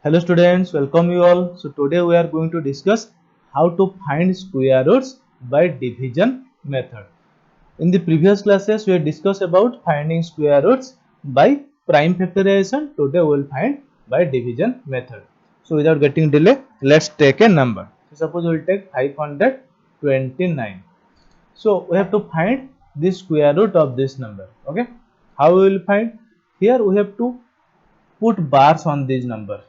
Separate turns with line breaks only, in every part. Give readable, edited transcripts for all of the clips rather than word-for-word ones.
Hello students, welcome you all. So today we are going to discuss how to find square roots by division method. In the previous classes we discussed about finding square roots by prime factorization. Today we will find by division method. So without getting delay, let's take a number. So suppose we will take 529. So we have to find the square root of this number. Okay. How we will find? Here we have to put bars on these numbers.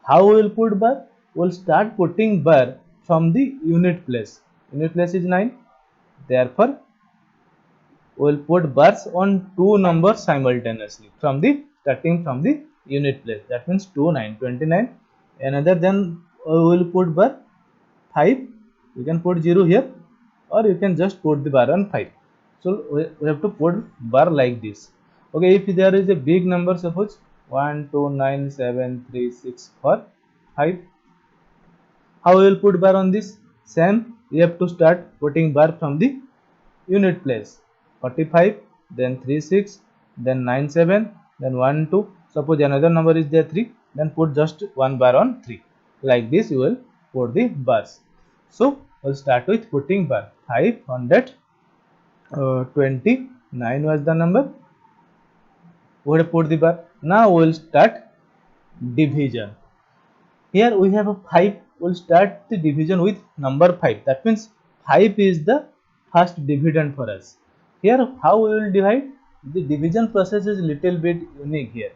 How we will put bar? We will start putting bar from the unit place. Unit place is 9. Therefore, we will put bars on two numbers simultaneously from the starting from the unit place. That means 2, 9, 29. Another then we will put bar 5. You can put 0 here or you can just put the bar on 5. So we have to put bar like this. Okay, if there is a big number, suppose 1, 2, 9, 7, 3, 6, 4, 5. How we will put bar on this? Same, we have to start putting bar from the unit place. 45, then 3, 6, then 9, 7, then 1, 2. Suppose another number is there 3, then put just one bar on 3. Like this you will put the bars. So we'll start with putting bar. 529 was the number. We will put the bar. Now we will start division. Here we have a 5. We'll start the division with number 5. That means 5 is the first dividend for us. Here how we will divide? The division process is little bit unique here.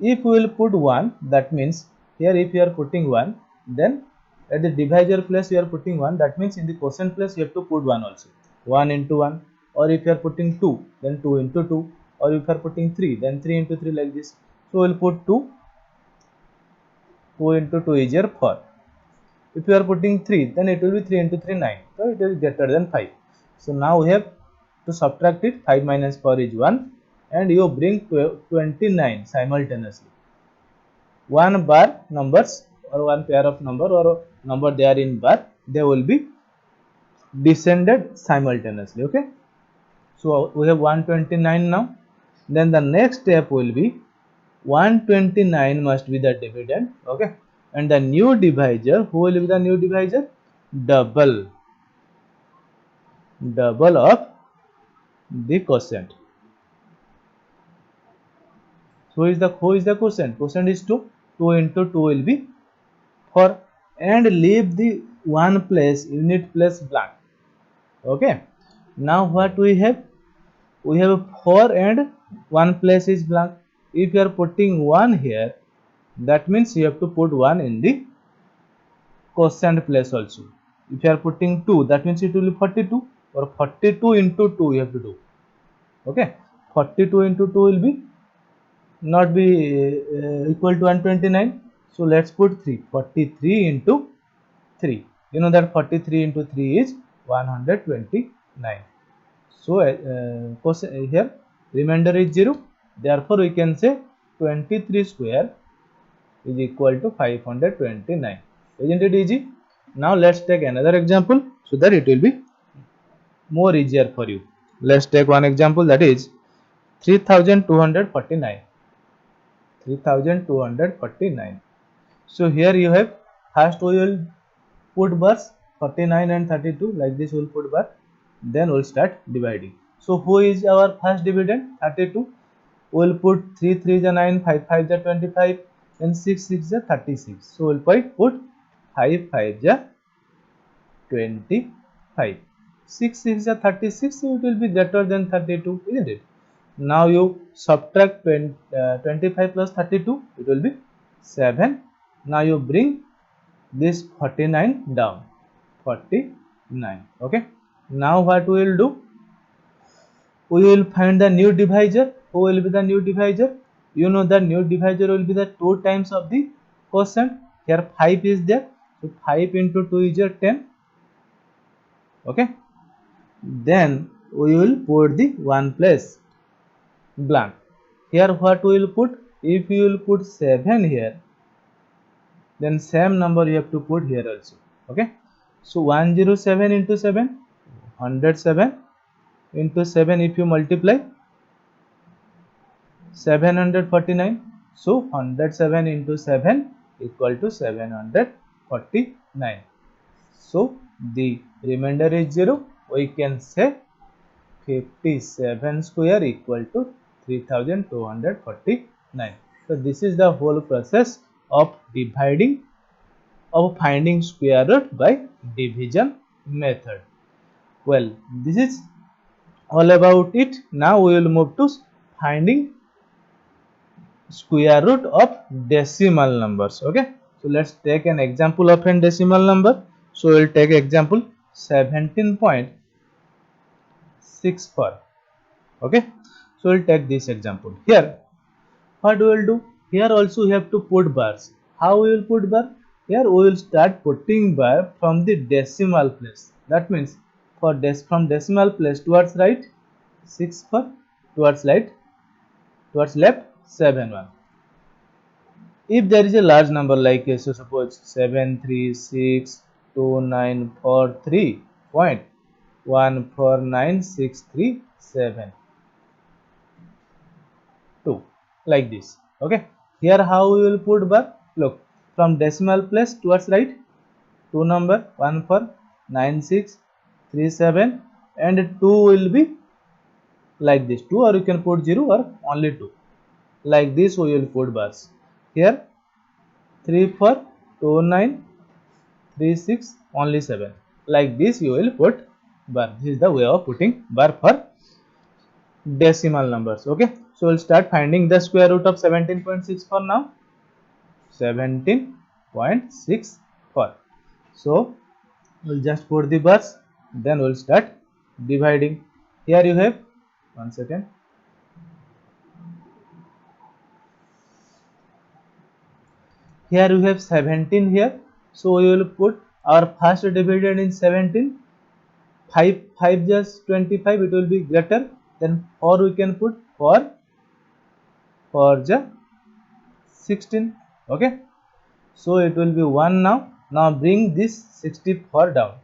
If we will put 1, that means here if you are putting 1, then at the divisor place you are putting 1, that means in the quotient place you have to put 1 also. 1 into 1, or if you are putting 2, then 2 into 2, or if you are putting 3, then 3 into 3, like this. So we will put 2. 2 into 2 is your 4. If you are putting 3, then it will be 3 into 3, 9. So it is greater than 5. So now we have to subtract it. 5 minus 4 is 1. And you bring 29 simultaneously. One bar numbers or one pair of number or number they are in bar, they will be descended simultaneously. Okay. So we have 129 now. Then the next step will be 129 must be the dividend. Okay. And the new divisor, who will be the new divisor? Double of the quotient. So who is the quotient? Quotient is 2. 2 into 2 will be 4. And leave the one place, unit place blank. Okay. Now what we have? We have 4 and one place is blank. If you are putting 1 here, that means you have to put 1 in the quotient place also. If you are putting 2, that means it will be 42, or 42 into 2 you have to do. Okay. 42 into 2 will be not be equal to 129. So let's put 3. 43 into 3. You know that 43 into 3 is 129. So here remainder is 0. Therefore we can say 23 square is equal to 529. Isn't it easy? Now let's take another example so that it will be more easier for you. Let's take one example, that is 3249. 3249. So here you have, first we will put bars 49 and 32, like this we will put bar, then we will start dividing. So who is our first dividend? 32. We will put 3 3 is 9, 5 5 is 25, and 6 6 is 36. So we will put 5 5 is 25. 6 6 is 36, so it will be greater than 32, isn't it? Now you subtract 25 plus 32, it will be 7. Now you bring this 49 down. 49. Okay. Now what we will do? We will find the new divisor. Who will be the new divisor? You know the new divisor will be the 2 times of the quotient. Here 5 is there. So 5 into 2 is your 10. Okay. Then we will put the one place blank. Here what we will put? If you will put 7 here, then same number you have to put here also. Okay. So 107 into 7, 107 into 7, if you multiply 749. So 107 into 7, equal to 749. So the remainder is 0. We can say 57 square equal to 3249. So this is the whole process of finding square root by division method. Well, this is all about it. Now we will move to finding square root of decimal numbers. Okay, so let's take an example of a decimal number. So we'll take example 17.64. Okay, so we'll take this example here. What we will do here, also we have to put bars. How we will put bar? Here we will start putting bar from the decimal place. That means from decimal place towards right 6 for, towards left 7 1. If there is a large number like so suppose 7362943.149637 2 like this. Okay, here how we will put bar? Look, from decimal place towards right 2 number 149637 and 2 will be like this 2, or you can put 0 or only 2. Like this we will put bars. Here 342936 only 7. Like this you will put bar. This is the way of putting bar for decimal numbers. Okay, so we'll start finding the square root of 17.64 now. 17.64. So we'll just put the bars, then we'll start dividing. Here you have, one second, here you have 17 here. So we will put our first dividend in 17. 5 just 25, it will be greater. Then 4 we can put for the 16. Okay, so it will be 1 now. Now bring this 64 down,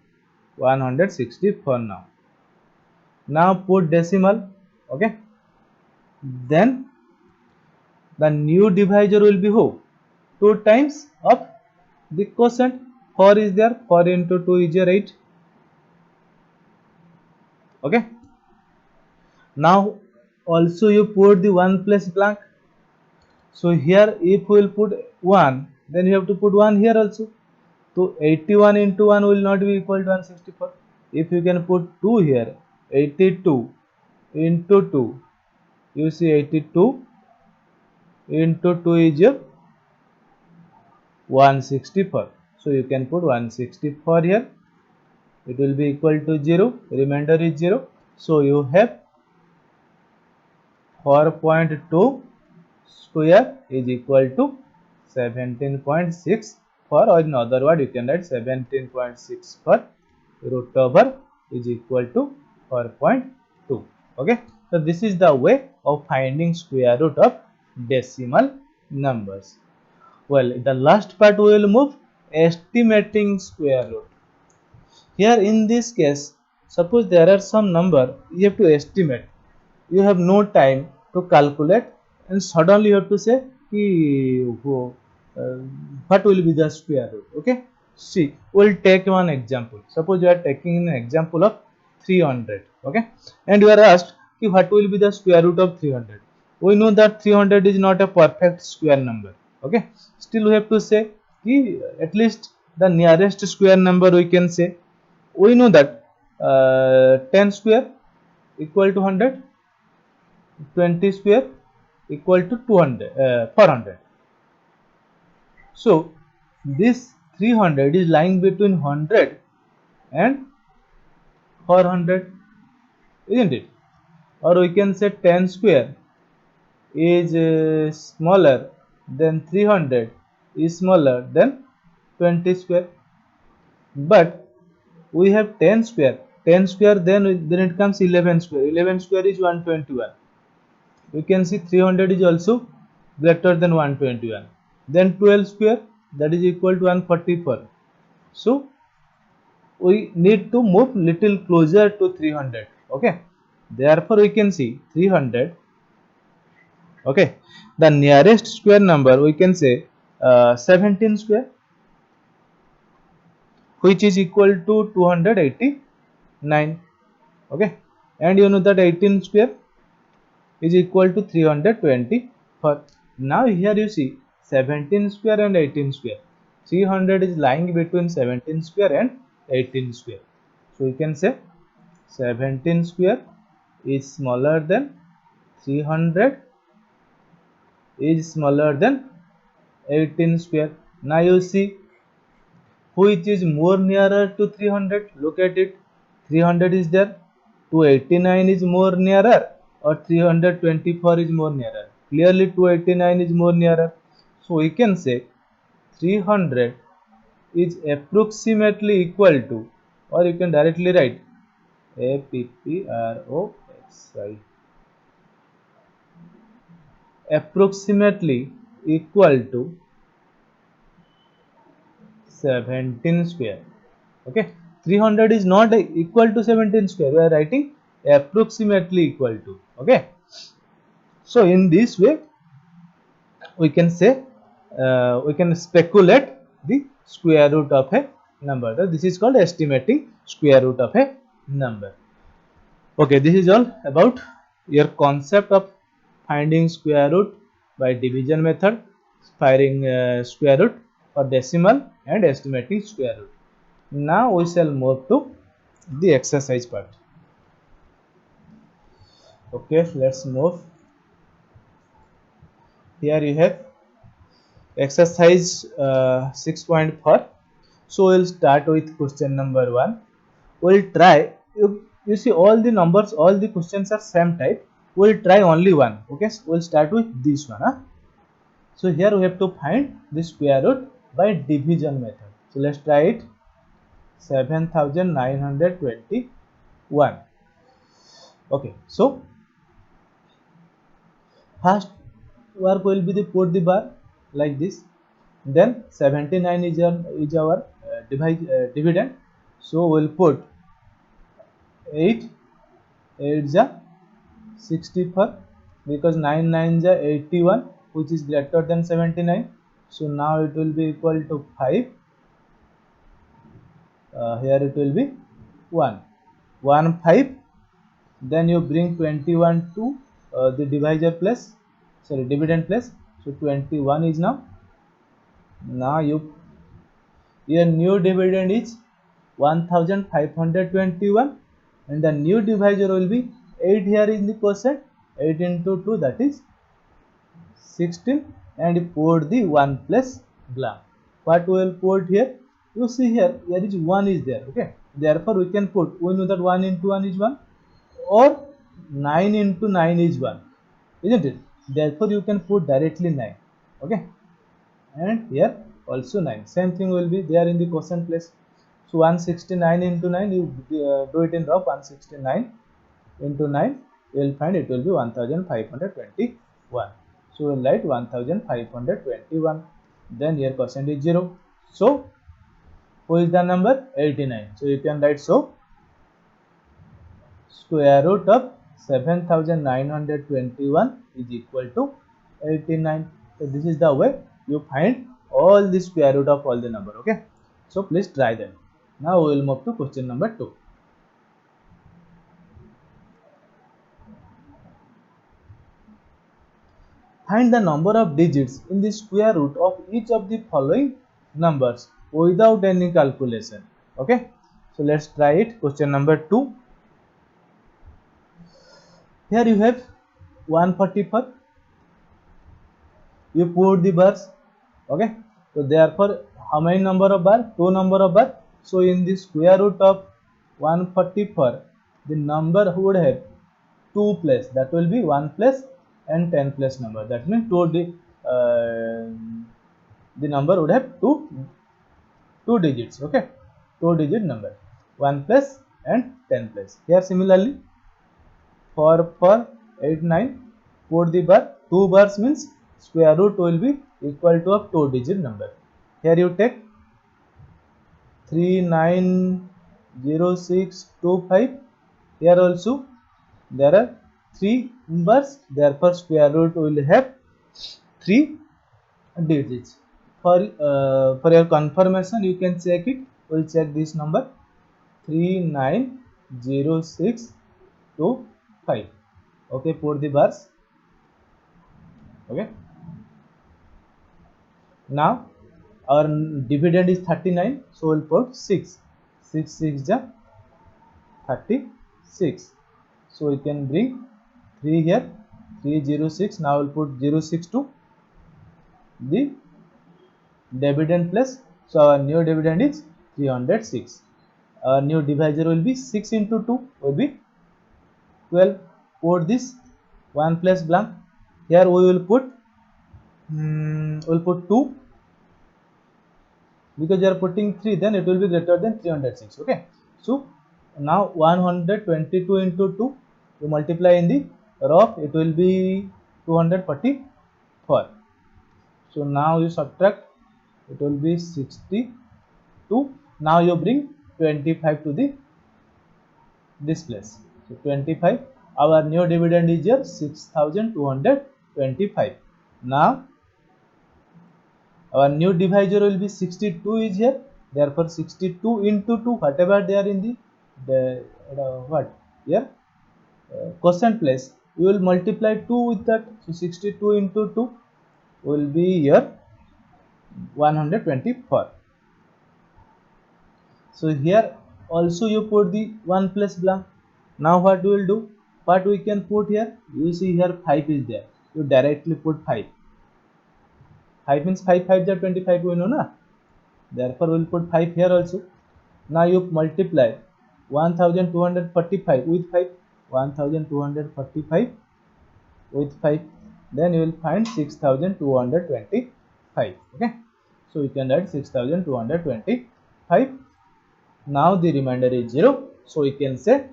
164 now. Now put decimal. Okay, then the new divisor will be who? 2 times of the quotient. 4 is there, 4 into 2 is 8. Okay, now also you put the 1 place blank. So here if we will put 1, then you have to put 1 here also. So 81 into 1 will not be equal to 164. If you can put 2 here, 82 into 2, you see 82 into 2 is 164. So you can put 164 here. It will be equal to 0. Remainder is 0. So you have 4.2 square is equal to 17.64, or in other word you can write 17.64 root over is equal to 4.2. Okay, so this is the way of finding square root of decimal numbers. Well, the last part we will move estimating square root. Here in this case, suppose there are some number you have to estimate. You have no time to calculate, and suddenly you have to say what will be the square root. Okay, see, we'll take one example. Suppose you are taking an example of 300. Okay, and you are asked what will be the square root of 300. We know that 300 is not a perfect square number. Okay, still we have to say at least the nearest square number we can say. We know that 10 square equal to 100, 20 square equal to 400. So this 300 is lying between 100 and 400, isn't it? Or we can say 10 square is smaller than 300, is smaller than 20 square. But we have 10 square, then it comes 11 square. 11 square is 121. You can see 300 is also greater than 121. Then 12 square, that is equal to 144. So we need to move little closer to 300. Okay, therefore we can see 300. Okay, the nearest square number we can say 17 square, which is equal to 289. Okay, and you know that 18 square is equal to 324. Now here you see 17 square and 18 square. 300 is lying between 17 square and 18 square. So you can say 17 square is smaller than 300 is smaller than 18 square. Now you see which is more nearer to 300. Look at it. 300 is there. 289 is more nearer, or 324 is more nearer. Clearly 289 is more nearer. So we can say 300 is approximately equal to, or you can directly write APPROXI, approximately equal to 17 square. Okay, 300 is not equal to 17 square. We are writing approximately equal to. Okay, so in this way we can say we can speculate the square root of a number. So this is called estimating square root of a number. Okay, this is all about your concept of finding square root by division method, finding square root for decimal, and estimating square root. Now we shall move to the exercise part. Okay, let's move. Here you have exercise 6.4. So we'll start with question number 1. We'll try, you see all the numbers, all the questions are same type. We'll try only one. Okay, so we'll start with this one. So here we have to find the square root by division method. So let's try it. 7921. Okay, so first work will be the put the bar like this. Then 79 is our dividend. So we'll put 8 is 64, because 9 9 is 81, which is greater than 79. So now it will be equal to 5. Here it will be 1 5. Then you bring 21 to the dividend place. So 21 is now your new dividend is 1521, and the new divisor will be 8 here in the quotient. 8 into 2, that is 16, and put the 1 plus blank. What we will put here? You see here is 1 is there. Okay, therefore we can put, we know that 1 into 1 is 1, or 9 into 9 is 1, isn't it? Therefore you can put directly 9. Okay, and here also 9. Same thing will be there in the quotient place. So 169 into 9, you do it in rough. 169 into 9, you will find it will be 1521. So we will write 1521. Then here quotient is 0. So who is the number? 89. So you can write, so square root of 7921 is equal to 89. So this is the way you find all the square root of all the number. Okay, so please try them. Now we will move to question number 2. Find the number of digits in the square root of each of the following numbers without any calculation. Okay, so let's try it. Question number 2. Here you have 144. You put the bars. Okay, so therefore how many number of bar? 2 number of bar. So in the square root of 144, the number would have 2 plus, that will be 1 plus and 10 plus number. That means the number would have two digits. Okay, 2 digit number, 1 plus and 10 plus. Here similarly for 8 9, put the bar. 2 bars means square root will be equal to a 2 digit number. Here you take 390625. Here also there are 3 bars, therefore square root will have 3 digits. for your confirmation you can check it. We'll check this number 390625. Okay, put the bars. Okay, now our dividend is 39, so we'll put 6. 6 6 ja 36. So we can bring 3 here, 306. Now we'll put 06 to the dividend place. So our new dividend is 306. Our new divisor will be 6 into 2 will be 12. Put this 1 plus blank. Here we will put 2, because you are putting 3, then it will be greater than 306. Okay, so now 122 into 2 you multiply in the rough, it will be 244. So now you subtract, it will be 62. Now you bring 25 to the this place. So 25, our new dividend is here 6225. Now our new divisor will be 62 is here, therefore 62 into 2, whatever they are in the what here quotient place, we will multiply 2 with that. So 62 into 2 will be here 124. So here also you put the 1 plus blank. Now what we will do, what we can put here, you see here 5 is there, you directly put 5. 5 means 5 5 are 25, we know na, therefore we will put 5 here also. Now you multiply 1245 with 5, 1245 with 5, then you will find 6225. Okay, so you can write 6225. Now the remainder is 0, so we can say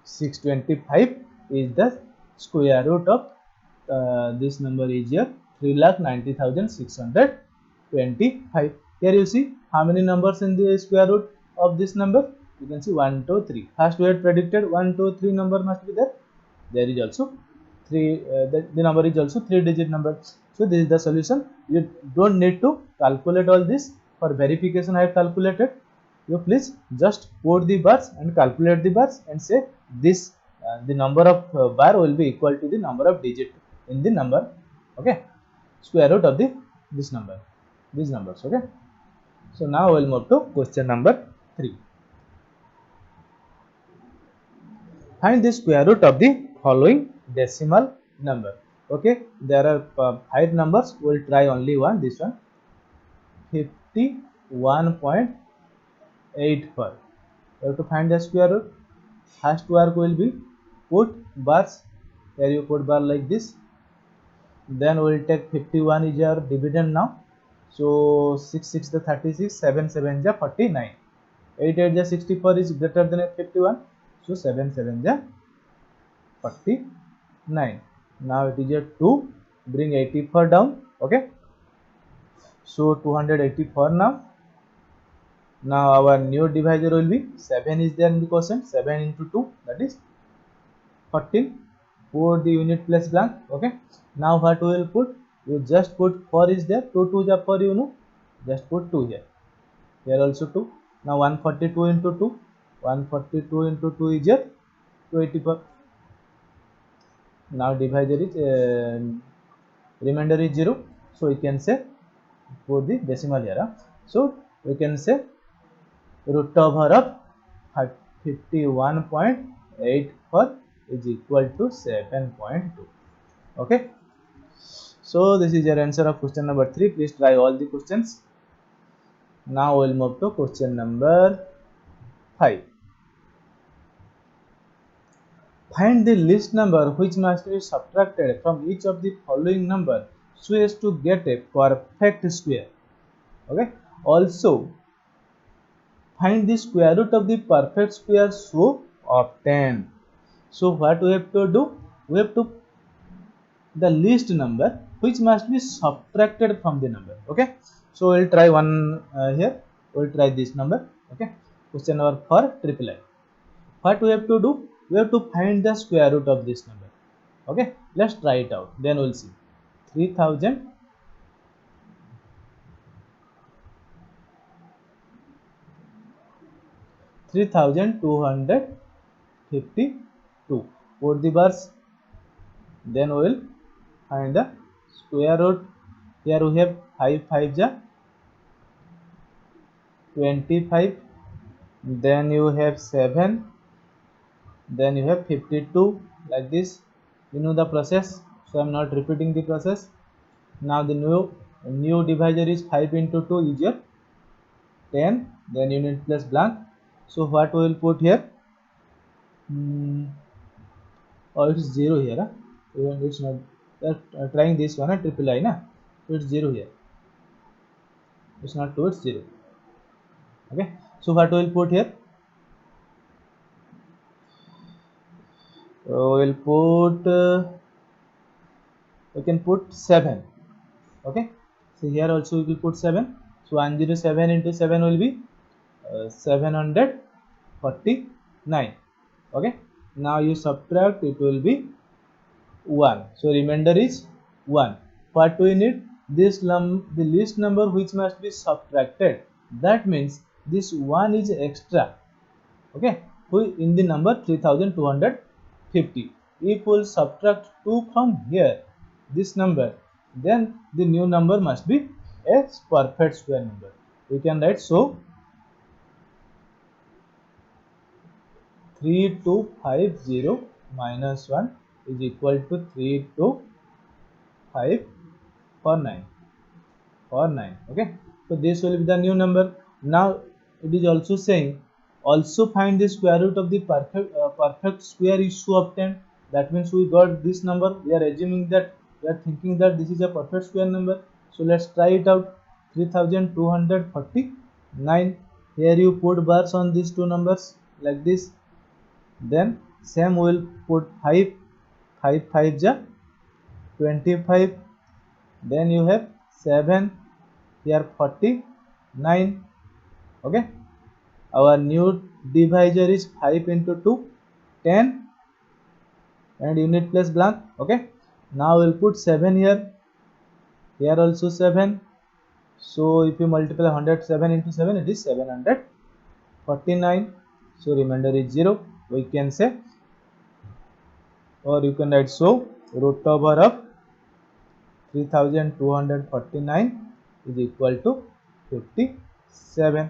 625 is the square root of this number is here 3,90,625. Here you see how many numbers in the square root of this number. You can see 1 2 3. First we had predicted 1 2 3 number must be there. There is also 3, the number is also 3 digit number. So this is the solution. You don't need to calculate all this. For verification I have calculated. You please just put the bars and calculate the bars and say this the number of bar will be equal to the number of digit in the number. Okay, square root of this number, these numbers. Okay, so now we'll move to question number 3. Find the square root of the following decimal number. Okay, there are 5 numbers, we'll try only one, this one 51.84. You have to find the square root. First work will be put bars. Here you put bar like this. Then we will take 51 is your dividend now. So 6 6 the 36, 7 7 the 49, 8 8 the 64 is greater than 51. So 7 7 the 49. Now it is a 2. Bring 84 down. Okay. So 284 now. Now our new divisor will be 7 is there in the quotient. 7 into 2, that is 14. Put the unit place blank. Okay. Now what we will put? You just put 4 is there. 2 2 is 4, you know. Just put 2 here. Here also 2. Now 142 into 2. 142 into 2 is here 284. Now divisor is remainder is 0. So we can say put the decimal here. So we can say root over of 51.84 is equal to 7.2. Okay. So this is your answer of question number 3. Please try all the questions. Now we'll move to question number 5. Find the least number which must be subtracted from each of the following number so as to get a perfect square. Okay. Also find the square root of the perfect square so obtained. So what we have to do? We have to the least number which must be subtracted from the number. Okay. So we'll try one here. We'll try this number. Okay. Question number 4 triple I. What we have to do? We have to find the square root of this number. Okay. Let's try it out. Then we'll see. 3000 3252. Put the bars, then we will find the square root. Here we have 5 5 ja 25, then you have 7, then you have 52, like this. You know the process, so I am not repeating the process. Now the new divisor is 5 into 2 is your 10, then unit plus blank. So what we will put here? Oh, it's 0 here, huh? Even it's not trying this one, triple I na, so it's 0 here, it's not 2, it's 0. Okay, so what we will put here? We'll put we can put 7. Okay, so here also we will put 7. So 107 into 7 will be 749. Okay, now you subtract, it will be 1. So remainder is 1. What we need? This the least number which must be subtracted. That means this 1 is extra. Okay, in the number 3250. If we will subtract 2 from here, this number, then the new number must be a perfect square number. We can write, so 3250 minus 1 is equal to 3249. Okay, so this will be the new number. Now it is also saying, also find the square root of the perfect square is to obtain. That means we got this number. We are assuming that, we are thinking that this is a perfect square number. So let's try it out. 3249. Here you put bars on these two numbers like this. Then same we will put 5 5 ja 25. Then you have 7, here 49. Okay, our new divisor is 5 into 2 10, and unit plus blank. Okay, now we'll put 7 here, here also 7. So if you multiply 107 into 7, it is 749. So remainder is 0. We can say, or you can write, so root over of 3249 is equal to 57.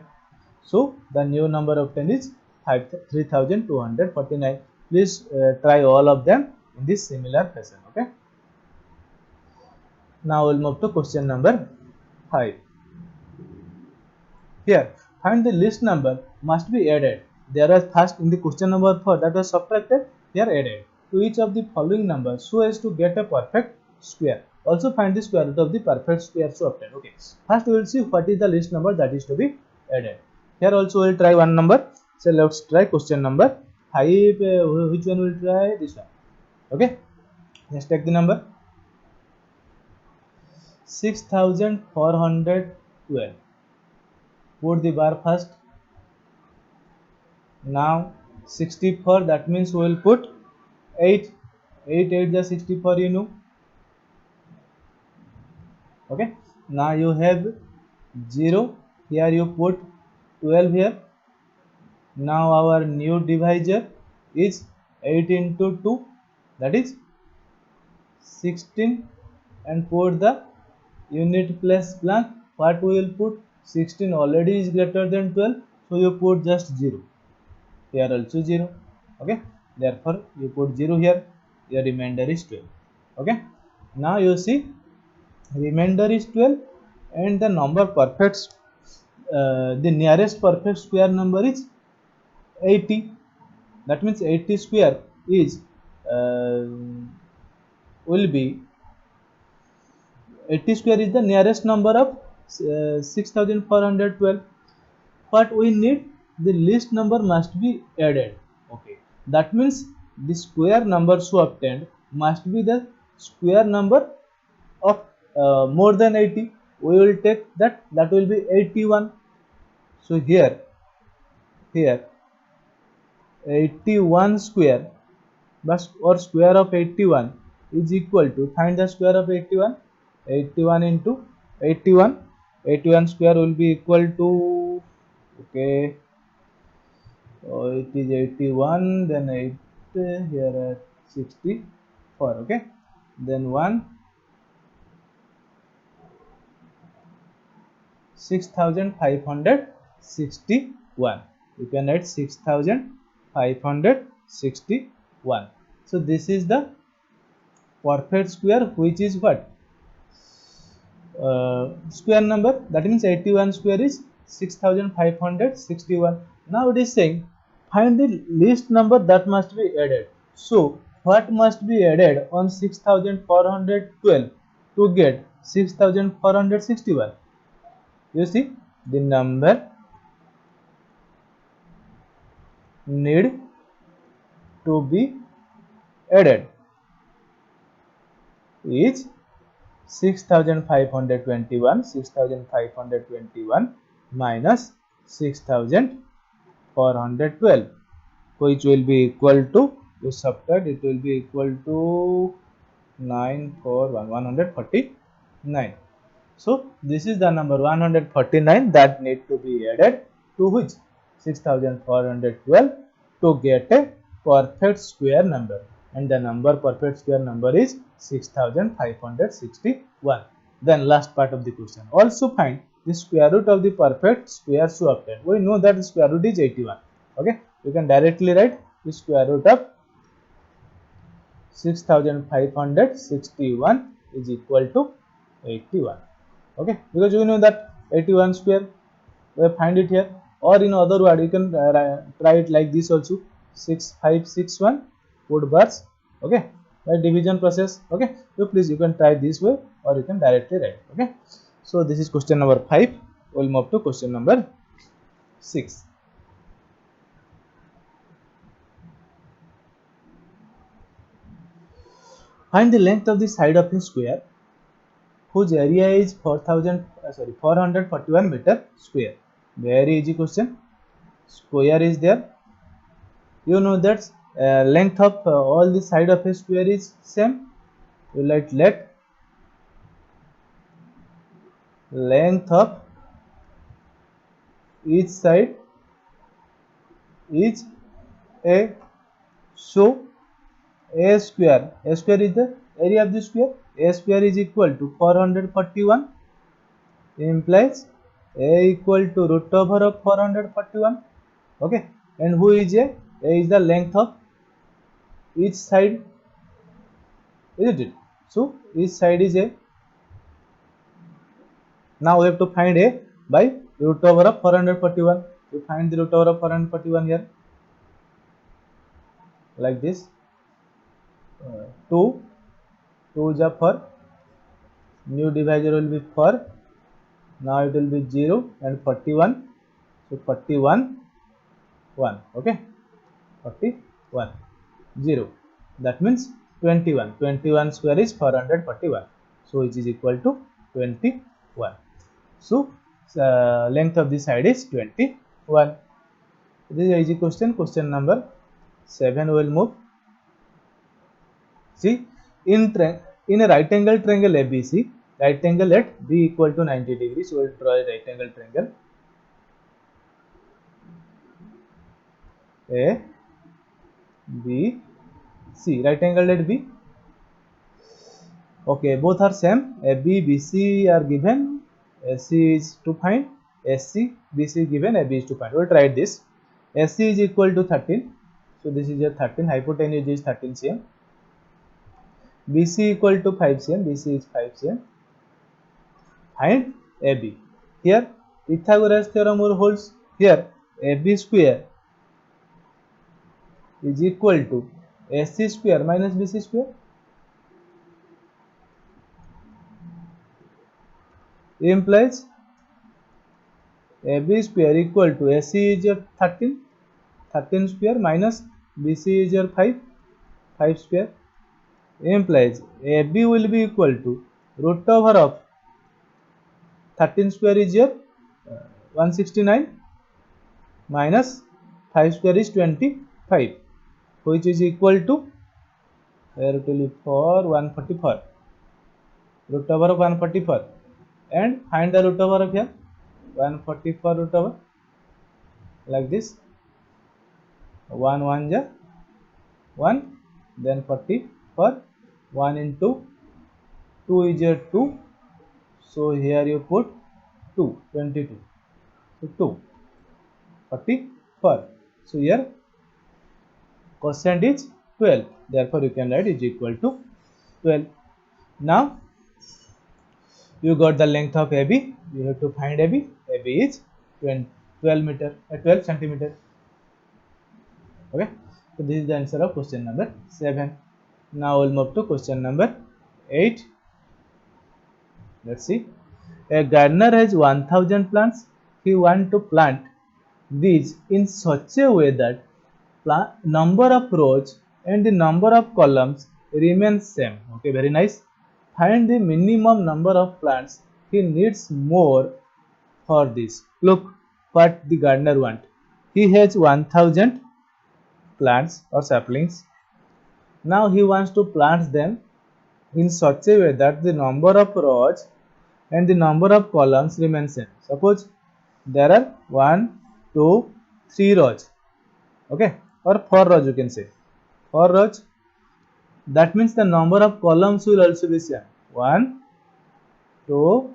So the new number obtained is 3249. Please try all of them in this similar fashion. Okay. Now we'll move to question number 5. Here, find the least number must be added. There was first in the question number 4 that was subtracted, here added to each of the following numbers so as to get a perfect square. Also find the square root of the perfect square to obtain. Okay, first we will see what is the least number that is to be added. Here also we will try one number. So let's try question number 5. Which one will try? This one. Okay, let's take the number 6412. Put the bar first. Now 64, that means we will put 8. 8 8 is 64, you know. Okay, now you have 0, here you put 12 here. Now our new divisor is 8 into 2, that is 16, and put the unit plus blank. What we will put? 16 already is greater than 12, so you put just 0. Here also 0. Okay, therefore you put 0 here. Your remainder is 12. Okay, now you see remainder is 12, and the number perfect, the nearest perfect square number is 80. That means 80 square is will be 80 square is the nearest number of 6412. What we need? The least number must be added. Okay, that means the square number so obtained must be the square number of more than 80. We will take that, that will be 81. So here 81 square, but or square of 81 is equal to, find the square of 81. 81 into 81 square will be equal to, okay, it is 81, then 8 here at 64. Okay, then 1 6561. You can write 6561. So this is the perfect square, which is what? Square number. That means 81 square is 6561. Now it is saying find the least number that must be added. So what must be added on 6412 to get 6461? You see, the number need to be added is 6521 minus 6412, which will be equal to, you subtract, it will be equal to 149. So this is the number 149 that need to be added to which 6412 to get a perfect square number, and the number perfect square number is 6561. Then last part of the question, also find the square root of the perfect square to obtain. We know that the square root is 81. Okay, you can directly write the square root of 6561 is equal to 81. Okay, because you know that 81 square, we find it here, or in other word you can try it like this also, 6561 put bars. Okay, by division process. Okay, so please you can try this way, or you can directly write. Okay, so this is question number 5. We'll move to question number 6. Find the length of the side of a square whose area is 441 meter square. Very easy question. Square is there. You know that length of all the side of a square is same. You let length of each side is a, so a square is the area of the square. A square is equal to 441, implies a equal to root over of 441. Okay, and who is a is the length of each side, isn't it? So each side is a. Now we have to find a by root over of 441. We find the root over of 441 here like this. 2 is a 4, new divisor will be 4, now it will be 0 and 41, so 41 1. Okay, 41 0, that means 21 square is 441, so which is equal to 21. So length of the side is 21. This is an easy question. Question number 7 will move. See, in a right angle triangle ABC, right angle at B equal to 90 degrees. So we will draw a right angle triangle A B C, right angle at B. Okay, both are same. AB BC are given. AC is to find. SC BC given. AB is to find. We will try this. SC is equal to 13. So this is a 13. Hypotenuse is 13 cm. BC equal to 5 cm. BC is 5 cm. Find AB. Here Pythagoras theorem holds. Here AB square is equal to AC square minus BC square. Implies AB square equal to AC is your 13 square minus BC is your 5 square. Implies AB will be equal to root over of 13 square is your 169 minus 5 square is 25, which is equal to, here it will be 144, root over of 144, and find the root over of here 144 root over like this. 1 1 ja 1, then 40 for 1 into 2 is a 2, so here you put 2, 22, so 2 44, so here quotient is 12, therefore you can write is equal to 12. Now you got the length of AB, you have to find AB. AB is 12 meter, 12 centimeter. Okay, so this is the answer of question number 7. Now we'll move to question number 8. Let's see. A gardener has 1000 plants. He wants to plant these in such a way that number of rows and the number of columns remains same. Okay, very nice. Find the minimum number of plants he needs more for this. Look what the gardener wants. He has 1000 plants or saplings. Now he wants to plant them in such a way that the number of rows and the number of columns remain same. Suppose there are 1, 2, 3 rows, okay, or 4 rows you can say. 4 rows, that means the number of columns will also be same. 1, 2,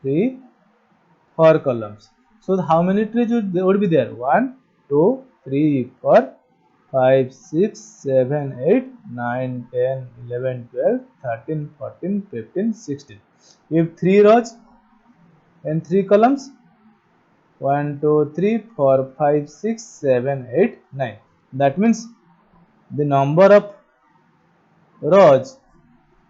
3, 4 columns. So how many trees would be there? 1, 2, 3, 4, 5, 6, 7, 8, 9, 10, 11, 12, 13, 14, 15, 16. If 3 rows and 3 columns, 1, 2, 3, 4, 5, 6, 7, 8, 9. That means the number of rows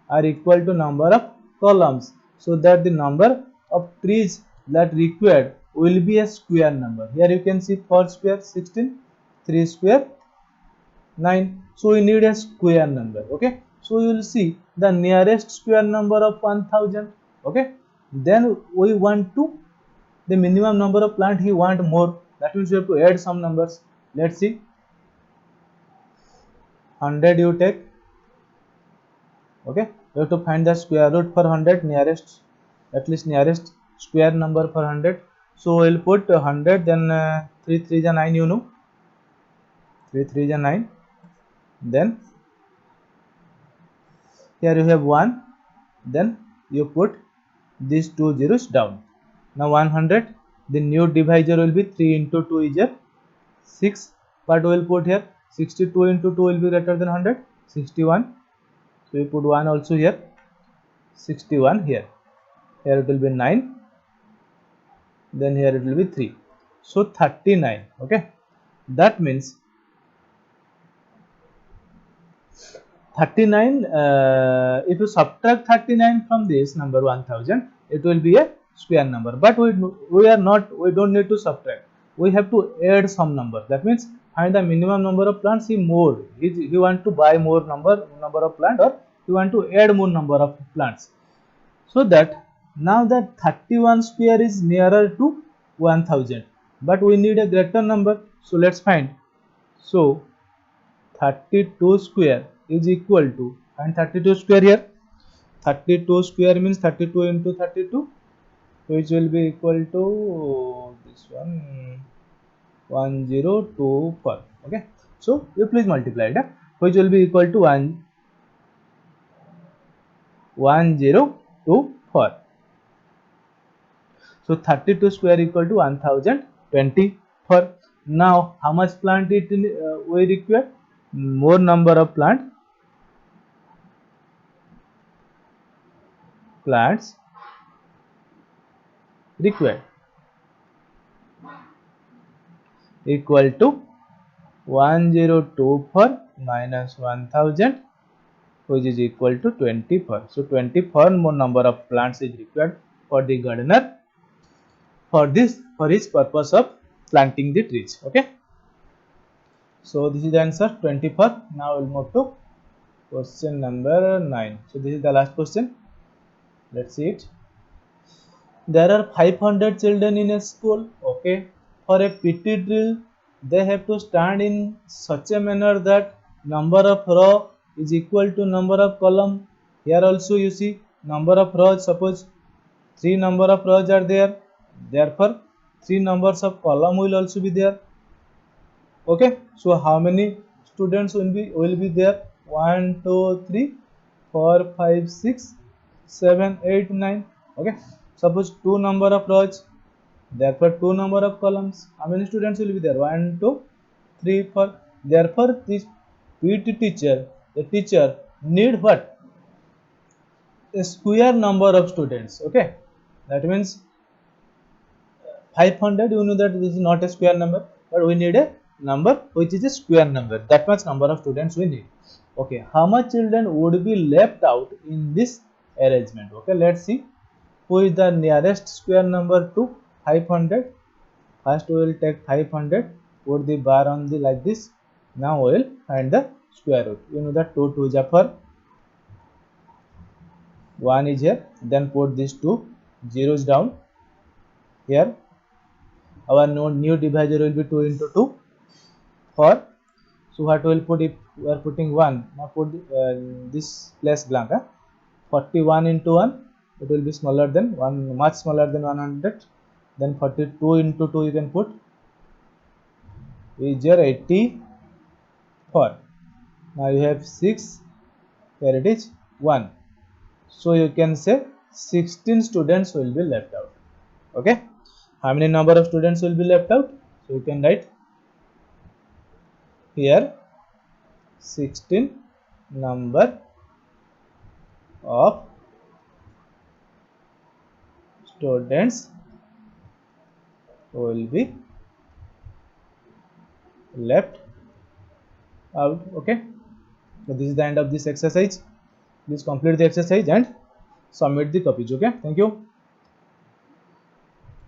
are equal to number of columns, so that the number of trees that required will be a square number. Here you can see 4 square 16, 3 square 9, so we need a square number. Okay, so you will see the nearest square number of 1000. Okay, then we want to the minimum number of plant he want more, that means you have to add some numbers. Let's see, 100 you take. Okay, you have to find the square root for 100, nearest, at least nearest square number for 100. So we'll put 100, then 3 3 is 9, you know, 3 3 is 9. Then here you have 1, then you put these 2 zeros down. Now 100, the new divisor will be 3 into 2 is 6, but we will put here 62 into 2 will be greater than 100, 61. So we put 1 also here, 61 here. Here it will be 9, then here it will be 3. So 39. Okay, that means 39, if you subtract 39 from this number 1000, it will be a square number, but we don't need to subtract, we have to add some number. That means find the minimum number of plants he want to buy more number of plant, or he want to add more number of plants, so that now that 31 square is nearer to 1000, but we need a greater number, so let's find. So 32 square is equal to, and 32 square here, 32 square means 32 into 32, which will be equal to this one, 1024. Okay, so you please multiply it, which will be equal to 1024. So 32 square equal to 1024. Now how much plant we require? More number of plants required, equal to 1024 minus 1000, which is equal to 24. So 24 more number of plants is required for the gardener for his purpose of planting the trees. Okay, so this is the answer, 24. Now we'll move to question number 9. So this is the last question. Let's see it. There are 500 children in a school. Okay, for a PT drill, they have to stand in such a manner that number of row is equal to number of column. Here also you see number of rows. Suppose 3 number of rows are there, therefore 3 numbers of column will also be there. Okay, so how many students will be there? 1 2 3 4 5 6 7 8 9. Okay, suppose two number of rows, therefore two number of columns. How many students will be there? 1 2 3 4. Therefore this PT teacher, the teacher need what? A square number of students. Okay, that means 500. You know that this is not a square number, but we need a number which is a square number. That much number of students we need. Okay, how much children would be left out in this arrangement? Okay, let's see who is the nearest square number to 500. First we will take 500, put the bar on the like this. Now we will find the square root. You know that 2 2 is for 1 is here, then put these two zeros down here. Our new divisor will be 2 into 2 4. So what we will put if we are putting 1? Now put this place blank. 41 into 1, it will be smaller than 1, much smaller than 100. Then 42 into 2 you can put is your 84. Now you have 6, here it is 1. So you can say 16 students will be left out. Okay, how many number of students will be left out? So you can write here 16 number of students will be left out. Okay, so this is the end of this exercise. Please complete the exercise and submit the copies. Okay, thank you.